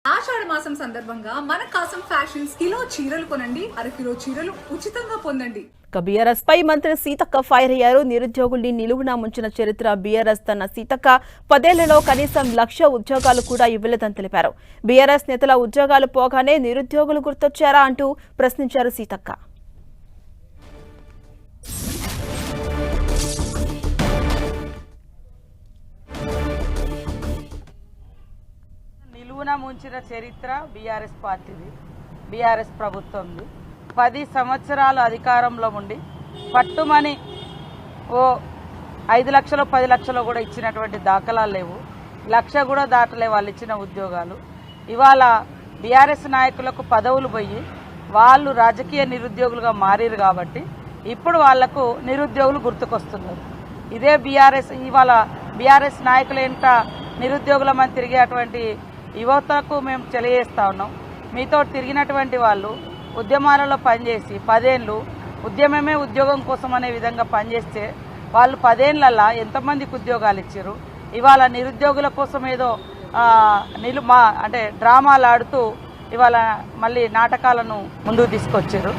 ఆషాఢ మాసం సందర్భంగా మన కాసం ఫ్యాషన్స్ కిలో చీరలు కొనండి, అరకిలో చీరలు ఉచితంగా పొందండి. బీఆర్ఎస్ పై మంత్రి సీతక్క ఫైర్ అయ్యారు. నిరుద్యోగుల్ని నిలువునా ముంచిన చరిత్ర బీఆర్ఎస్ తన సీతక్క 10 ఏళ్లలో కనీసం 1,00,000 ఉద్యోగాలు కూడా ఇవ్వలేదని తెలిపారు. బీఆర్ఎస్ నేతల ఉద్యోగాలు పోగానే నిరుద్యోగులు గుర్తొచ్చారా అంటూ ప్రశ్నించారు సీతక్క. నిలువున ముంచిన చరిత్ర బీఆర్ఎస్ పార్టీది, బీఆర్ఎస్ ప్రభుత్వంది. 10 సంవత్సరాలు అధికారంలో ఉండి పట్టుమని ఓ 5 లక్షలు 10 లక్షలు కూడా ఇచ్చినటువంటి దాఖలాలు లేవు. 1,00,000 కూడా దాటలే వాళ్ళు ఇచ్చిన ఉద్యోగాలు. ఇవాళ బీఆర్ఎస్ నాయకులకు పదవులు పోయి వాళ్ళు రాజకీయ నిరుద్యోగులుగా మారారు కాబట్టి ఇప్పుడు వాళ్లకు నిరుద్యోగులు గుర్తుకొస్తున్నారు. ఇదే బీఆర్ఎస్ ఇవాళ బీఆర్ఎస్ నాయకులేంట నిరుద్యోగులమని తిరిగేటువంటి యువతకు మేము తెలియజేస్తా ఉన్నాం. మీతో తిరిగినటువంటి వాళ్ళు ఉద్యమాలలో పనిచేసి 10 ఏళ్ళు ఉద్యమమే ఉద్యోగం కోసం అనే విధంగా పనిచేస్తే వాళ్ళు 10 ఏళ్లలో ఎంతమందికి ఉద్యోగాలు ఇచ్చారు. ఇవాళ నిరుద్యోగుల కోసం ఏదో అంటే డ్రామాలు ఆడుతూ ఇవాళ మళ్ళీ నాటకాలను ముందుకు తీసుకొచ్చారు.